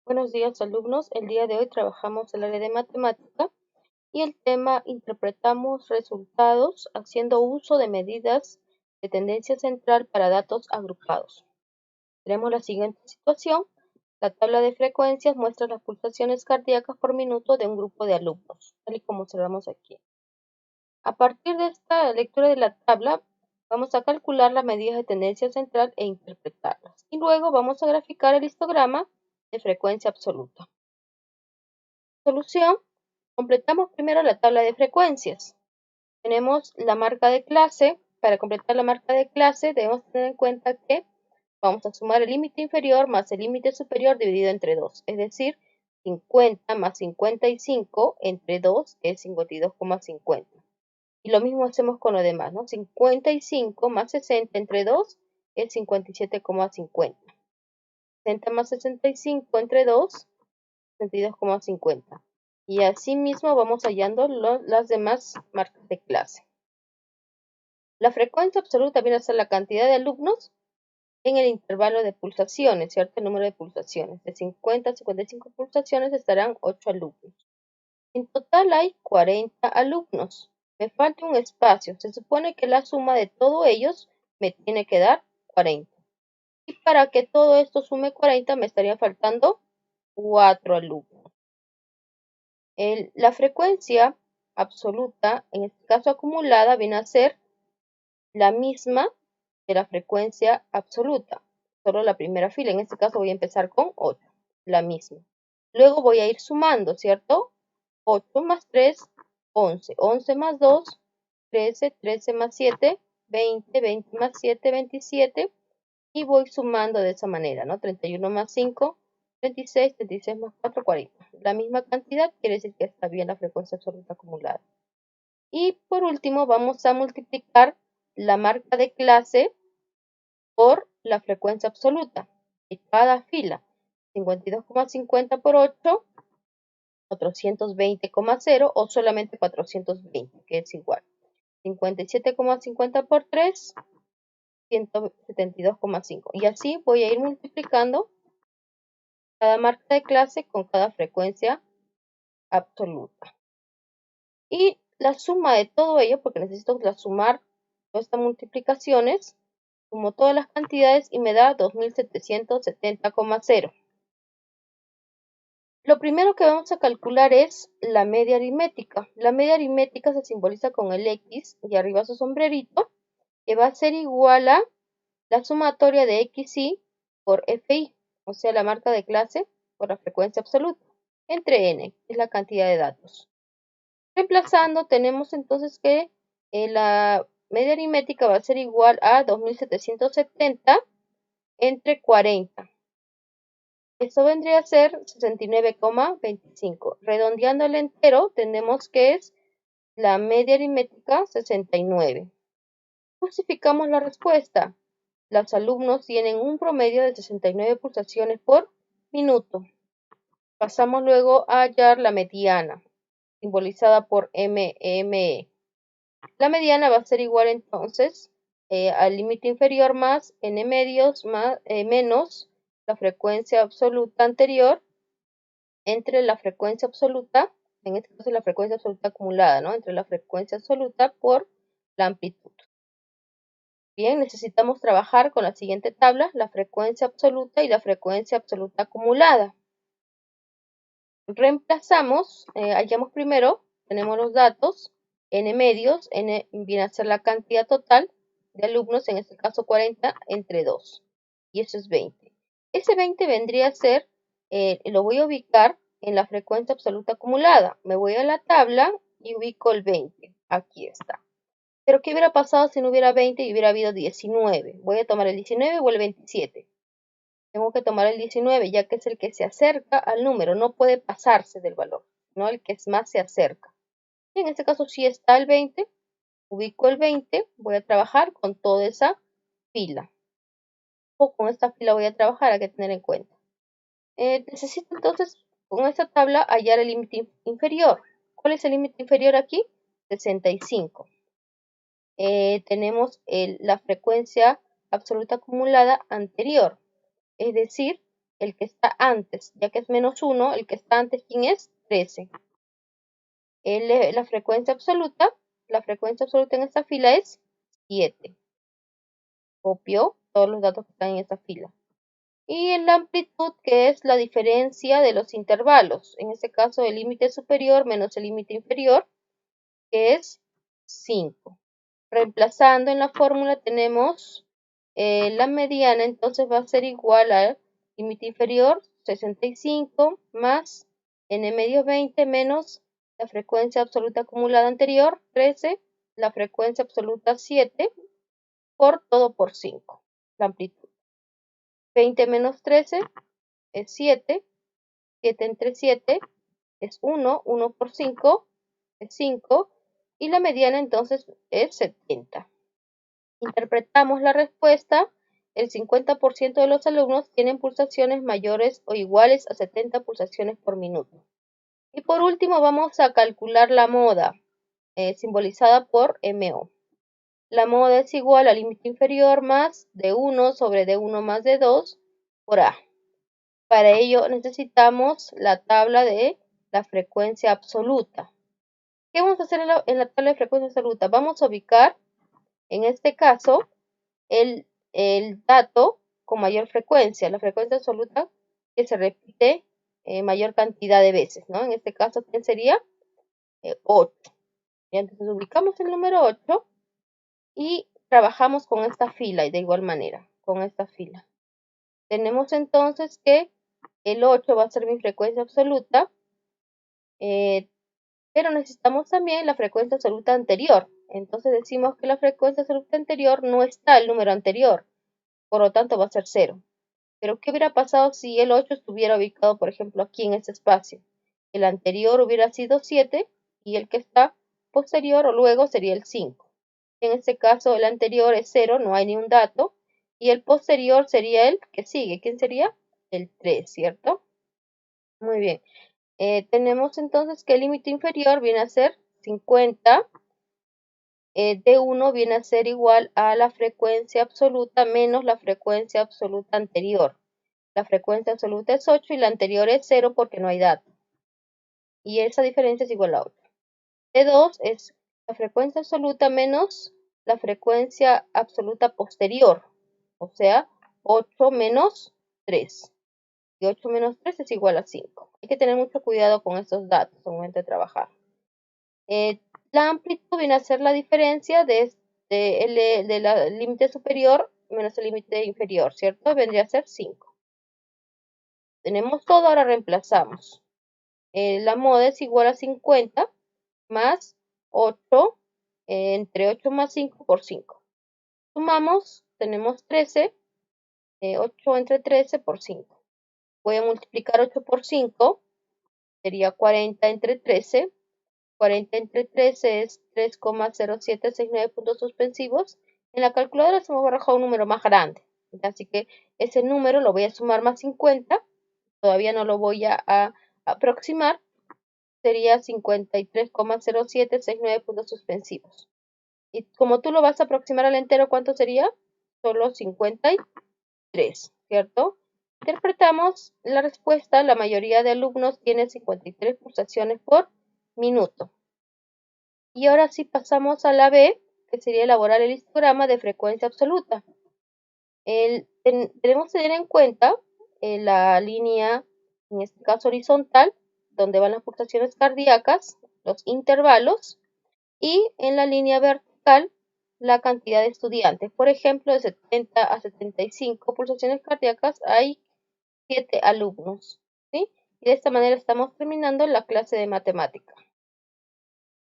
Buenos días, alumnos. El día de hoy trabajamos el área de matemática y el tema interpretamos resultados haciendo uso de medidas de tendencia central para datos agrupados. Tenemos la siguiente situación. La tabla de frecuencias muestra las pulsaciones cardíacas por minuto de un grupo de alumnos, tal y como observamos aquí. A partir de esta lectura de la tabla, vamos a calcular las medidas de tendencia central e interpretarlas. Y luego vamos a graficar el histograma de frecuencia absoluta. Solución. Completamos primero la tabla de frecuencias. Tenemos la marca de clase. Para completar la marca de clase debemos tener en cuenta que vamos a sumar el límite inferior más el límite superior dividido entre 2. Es decir, 50 más 55 entre 2 es 52,50. Y lo mismo hacemos con lo demás, ¿no? 55 más 60 entre 2 es 57,50. 60 más 65 entre 2, 62,50. Y así mismo vamos hallando las demás marcas de clase. La frecuencia absoluta viene a ser la cantidad de alumnos en el intervalo de pulsaciones, ¿cierto? El número de pulsaciones. De 50 a 55 pulsaciones estarán 8 alumnos. En total hay 40 alumnos. Me falta un espacio. Se supone que la suma de todos ellos me tiene que dar 40. Y para que todo esto sume 40 me estaría faltando 4 alumnos. La frecuencia absoluta, en este caso acumulada, viene a ser la misma de la frecuencia absoluta, solo la primera fila. En este caso voy a empezar con 8, la misma. Luego voy a ir sumando, ¿cierto? 8 más 3, 11. 11 más 2, 13. 13 más 7, 20. 20 más 7, 27. Y voy sumando de esa manera, ¿no? 31 más 5, 36. 36 más 4, 40. La misma cantidad quiere decir que está bien la frecuencia absoluta acumulada. Y por último vamos a multiplicar la marca de clase por la frecuencia absoluta de cada fila. 52,50 por 8, 420,0 o solamente 420, que es igual. 57,50 por 3, 172,5. Y así voy a ir multiplicando cada marca de clase con cada frecuencia absoluta. Y la suma de todo ello, porque necesito sumar todas estas multiplicaciones, sumo todas las cantidades y me da 2770,0. Lo primero que vamos a calcular es la media aritmética. La media aritmética se simboliza con el X y arriba su sombrerito, que va a ser igual a la sumatoria de XY por FI, o sea, la marca de clase por la frecuencia absoluta, entre N, que es la cantidad de datos. Reemplazando, tenemos entonces que la media aritmética va a ser igual a 2770 entre 40. Esto vendría a ser 69,25. Redondeando el entero, tenemos que es la media aritmética 69. Justificamos la respuesta. Los alumnos tienen un promedio de 69 pulsaciones por minuto. Pasamos luego a hallar la mediana, simbolizada por MME. La mediana va a ser igual entonces al límite inferior más n medios más, menos la frecuencia absoluta anterior entre la frecuencia absoluta, en este caso la frecuencia absoluta acumulada, ¿no? Entre la frecuencia absoluta por la amplitud. Bien, necesitamos trabajar con la siguiente tabla, la frecuencia absoluta y la frecuencia absoluta acumulada. Reemplazamos, hallamos primero, tenemos los datos, n medios, n viene a ser la cantidad total de alumnos, en este caso 40, entre 2. Y eso es 20. Ese 20 vendría a ser, lo voy a ubicar en la frecuencia absoluta acumulada. Me voy a la tabla y ubico el 20. Aquí está. Pero ¿qué hubiera pasado si no hubiera 20 y hubiera habido 19? Voy a tomar el 19 o el 27. Tengo que tomar el 19, ya que es el que se acerca al número, no puede pasarse del valor, ¿no? El que más se acerca. Y en este caso sí está el 20, ubico el 20, voy a trabajar con toda esa fila. O con esta fila voy a trabajar, hay que tener en cuenta. Necesito entonces, con esta tabla, hallar el límite inferior. ¿Cuál es el límite inferior aquí? 65. Tenemos la frecuencia absoluta acumulada anterior, es decir, el que está antes, ya que es -1, el que está antes, ¿quién es? 13. La frecuencia absoluta en esta fila es 7. Copio todos los datos que están en esta fila. Y en la amplitud, que es la diferencia de los intervalos, en este caso el límite superior menos el límite inferior, que es 5. Reemplazando en la fórmula tenemos la mediana, entonces va a ser igual al límite inferior 65 más n medio 20 menos la frecuencia absoluta acumulada anterior 13, la frecuencia absoluta 7 por todo por 5, la amplitud. 20 menos 13 es 7, 7 entre 7 es 1, 1 por 5 es 5 y la mediana entonces es 70. Interpretamos la respuesta. El 50% de los alumnos tienen pulsaciones mayores o iguales a 70 pulsaciones por minuto. Y por último vamos a calcular la moda, simbolizada por MO. La moda es igual al límite inferior más D1 sobre D1 más D2 por A. Para ello necesitamos la tabla de la frecuencia absoluta. ¿Qué vamos a hacer en la tabla de frecuencia absoluta? Vamos a ubicar, en este caso, el dato con mayor frecuencia, la frecuencia absoluta que se repite mayor cantidad de veces, ¿no? En este caso, ¿quién sería? 8. Y entonces ubicamos el número 8 y trabajamos con esta fila y de igual manera, con esta fila. Tenemos entonces que el 8 va a ser mi frecuencia absoluta, pero necesitamos también la frecuencia absoluta anterior. Entonces decimos que la frecuencia absoluta anterior no está el número anterior, por lo tanto va a ser 0. Pero ¿qué hubiera pasado si el 8 estuviera ubicado, por ejemplo, aquí en este espacio? El anterior hubiera sido 7 y el que está posterior o luego sería el 5. En este caso el anterior es 0, no hay ni un dato, y el posterior sería el que sigue. ¿Quién sería? El 3, ¿cierto? Muy bien. Tenemos entonces que el límite inferior viene a ser 50. D1 viene a ser igual a la frecuencia absoluta menos la frecuencia absoluta anterior. La frecuencia absoluta es 8 y la anterior es 0 porque no hay dato. Y esa diferencia es igual a 8. D2 es la frecuencia absoluta menos la frecuencia absoluta posterior. O sea, 8 menos 3. Y 8 menos 3 es igual a 5. Hay que tener mucho cuidado con estos datos al momento de trabajar. La amplitud viene a ser la diferencia del límite superior menos el límite inferior, ¿cierto? Vendría a ser 5. Tenemos todo, ahora reemplazamos. La moda es igual a 50 más 8, entre 8 más 5 por 5. Sumamos, tenemos 13, 8 entre 13 por 5. Voy a multiplicar 8 por 5, sería 40 entre 13. 40 entre 13 es 3,0769 puntos suspensivos. En la calculadora se me va a arrojar un número más grande. Así que ese número lo voy a sumar más 50. Todavía no lo voy a aproximar. Sería 53,0769 puntos suspensivos. Y como tú lo vas a aproximar al entero, ¿cuánto sería? Solo 53, ¿cierto? Interpretamos la respuesta. La mayoría de alumnos tiene 53 pulsaciones por minuto. Y ahora sí pasamos a la B, que sería elaborar el histograma de frecuencia absoluta. Debemos tener en cuenta la línea, en este caso horizontal, donde van las pulsaciones cardíacas, los intervalos, y en la línea vertical, la cantidad de estudiantes. Por ejemplo, de 70 a 75 pulsaciones cardíacas hay 7 alumnos, ¿sí? Y de esta manera estamos terminando la clase de matemática.